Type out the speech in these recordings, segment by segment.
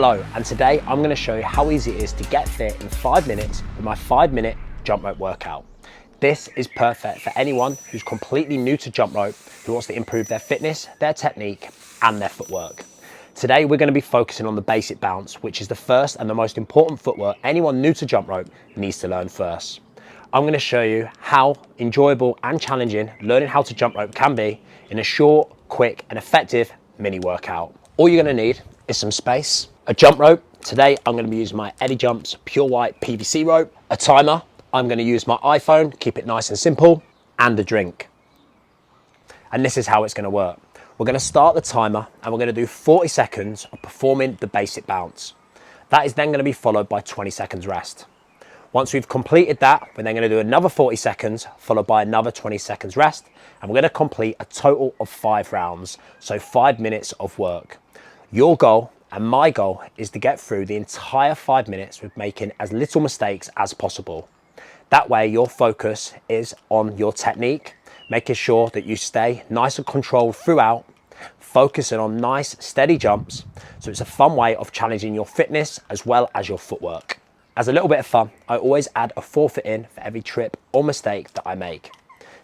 Hello, and today I'm going to show you how easy it is to get fit in 5 minutes with my 5-minute jump rope workout. This is perfect for anyone who's completely new to jump rope, who wants to improve their fitness, their technique, and their footwork. Today we're going to be focusing on the basic bounce, which is the first and the most important footwork anyone new to jump rope needs to learn first. I'm going to show you how enjoyable and challenging learning how to jump rope can be in a short, quick, and effective mini workout. All you're going to need is some space, a jump rope. Today I'm going to be using my Eddie Jumps pure white PVC rope, a timer. I'm going to use my iPhone, keep it nice and simple, and a drink. And this is how it's going to work. We're going to start the timer and we're going to do 40 seconds of performing the basic bounce. That is then going to be followed by 20 seconds rest. Once we've completed that, we're then going to do another 40 seconds followed by another 20 seconds rest, and we're going to complete a total of 5 rounds, so 5 minutes of work. Your goal and my goal is to get through the entire 5 minutes with making as little mistakes as possible. That way your focus is on your technique, making sure that you stay nice and controlled throughout, focusing on nice steady jumps. So it's a fun way of challenging your fitness as well as your footwork. As a little bit of fun, I always add a forfeit in for every trip or mistake that I make.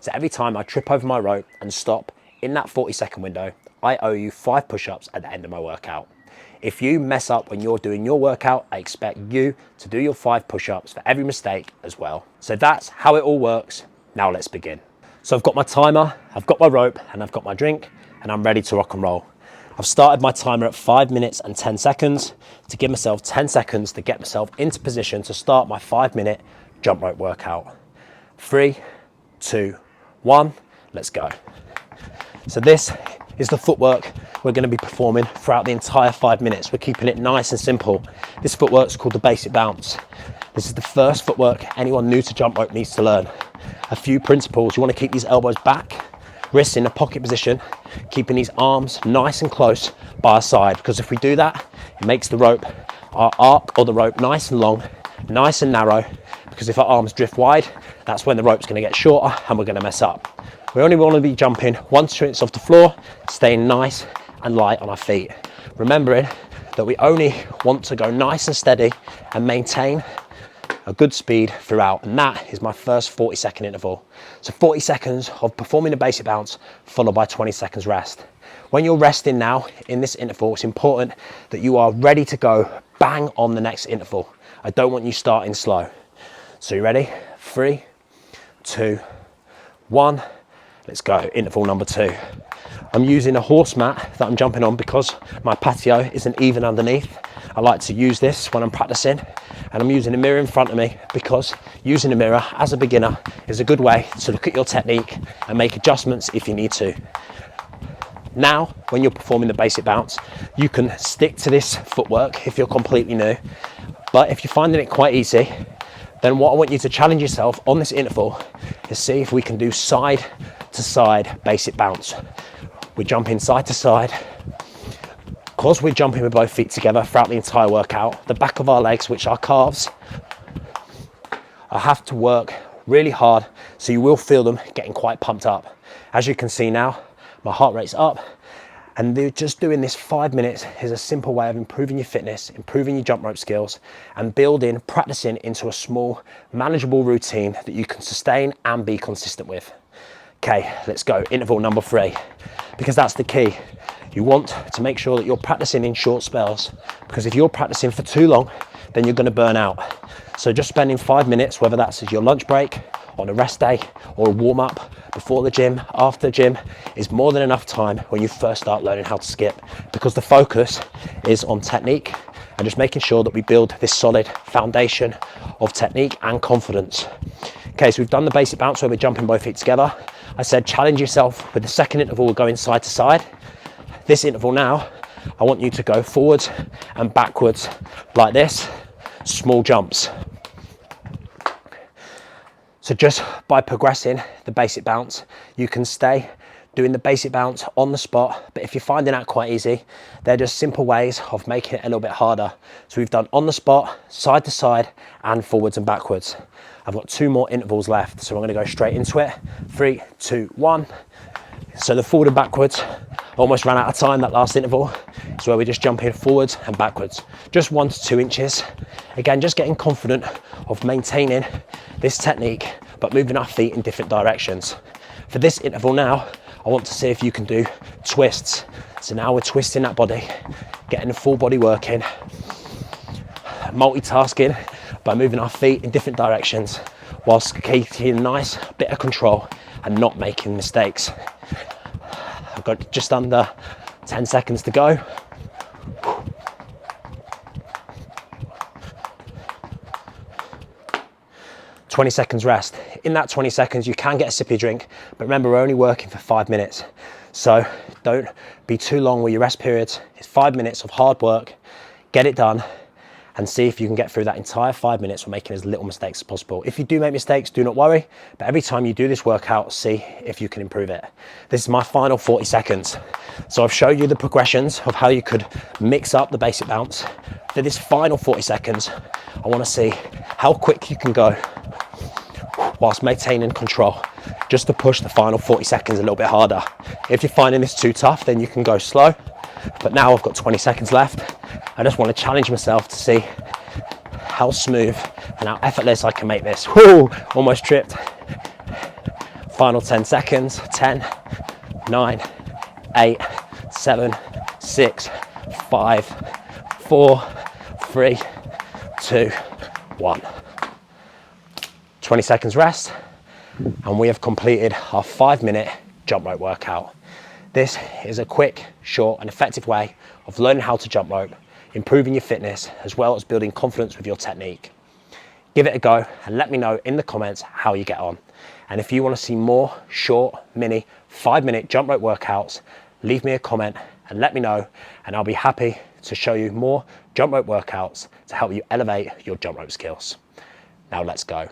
So every time I trip over my rope and stop in that 40-second window, I owe you 5 push-ups at the end of my workout. If you mess up when you're doing your workout, I expect you to do your 5 push-ups for every mistake as well. So that's how it all works. Now let's begin. So I've got my timer, I've got my rope, and I've got my drink, and I'm ready to rock and roll. I've started my timer at 5 minutes and 10 seconds to give myself 10 seconds to get myself into position to start my 5-minute jump rope workout. 3, 2, 1, let's go. So this is the footwork we're going to be performing throughout the entire 5 minutes. We're keeping it nice and simple. This footwork is called the basic bounce. This is the first footwork anyone new to jump rope needs to learn. A few principles: you want to keep these elbows back, wrists in a pocket position, keeping these arms nice and close by our side, because if we do that, it makes the rope, our arc or the rope, nice and long, nice and narrow, because if our arms drift wide, that's when the rope's going to get shorter and we're going to mess up. We only want to be jumping 1 to 2 inches off the floor, staying nice and light on our feet. Remembering that we only want to go nice and steady and maintain a good speed throughout, and that is my first 40-second interval. So 40 seconds of performing the basic bounce followed by 20 seconds rest. When you're resting now in this interval, it's important that you are ready to go bang on the next interval. I don't want you starting slow. So you ready? 3, 2, 1, let's go. Interval number 2. I'm using a horse mat that I'm jumping on because my patio isn't even underneath. I like to use this when I'm practicing, and I'm using a mirror in front of me because using a mirror as a beginner is a good way to look at your technique and make adjustments if you need to. Now, when you're performing the basic bounce, you can stick to this footwork if you're completely new, but if you're finding it quite easy, then what I want you to challenge yourself on this interval is see if we can do side to side basic bounce. We're jumping side to side. Because we're jumping with both feet together throughout the entire workout, the back of our legs, which are calves, I have to work really hard, so you will feel them getting quite pumped up. As you can see now, my heart rate's up, and just doing this 5 minutes is a simple way of improving your fitness, improving your jump rope skills, and practicing into a small, manageable routine that you can sustain and be consistent with. Okay, let's go. Interval number 3, because that's the key. You want to make sure that you're practicing in short spells, because if you're practicing for too long, then you're going to burn out. So just spending 5 minutes, whether that's as your lunch break, on a rest day, or a warm up before the gym, after the gym, is more than enough time when you first start learning how to skip, because the focus is on technique and just making sure that we build this solid foundation of technique and confidence. Okay, so we've done the basic bounce where we're jumping both feet together. I said challenge yourself with the second interval, we're going side to side. This interval now, I want you to go forwards and backwards like this, small jumps. So just by progressing the basic bounce, you can stay doing the basic bounce on the spot, but if you're finding that quite easy, they're just simple ways of making it a little bit harder. So we've done on the spot, side to side, and forwards and backwards. I've got 2 more intervals left, so I'm going to go straight into it. 3, 2, 1. So the forward and backwards, almost ran out of time that last interval. It's where we just jump in forwards and backwards, just 1 to 2 inches. Again, just getting confident of maintaining this technique, but moving our feet in different directions. For this interval now, I want to see if you can do twists. So now we're twisting that body, getting the full body working, multitasking by moving our feet in different directions whilst keeping a nice bit of control and not making mistakes. I've got just under 10 seconds to go. "20 seconds rest. In that 20 seconds, you can get a sip of your drink, but remember, we're only working for 5 minutes. So don't be too long with your rest periods. It's 5 minutes of hard work. Get it done and see if you can get through that entire 5 minutes with making as little mistakes as possible. If you do make mistakes, do not worry, but every time you do this workout, see if you can improve it. This is my final 40 seconds. So I've showed you the progressions of how you could mix up the basic bounce. For this final 40 seconds, I want to see how quick you can go whilst maintaining control, just to push the final 40 seconds a little bit harder. If you're finding this too tough, then you can go slow. But now I've got 20 seconds left. I just want to challenge myself to see how smooth and how effortless I can make this. Whoo, almost tripped. Final 10 seconds. 10, 9, 8, 7, 6, 5, 4, 3, 2, 1. 20 seconds rest, and we have completed our 5-minute jump rope workout. This is a quick, short and effective way of learning how to jump rope, improving your fitness, as well as building confidence with your technique. Give it a go and let me know in the comments how you get on. And if you want to see more short, mini, 5-minute jump rope workouts, leave me a comment and let me know, and I'll be happy to show you more jump rope workouts to help you elevate your jump rope skills. Now let's go.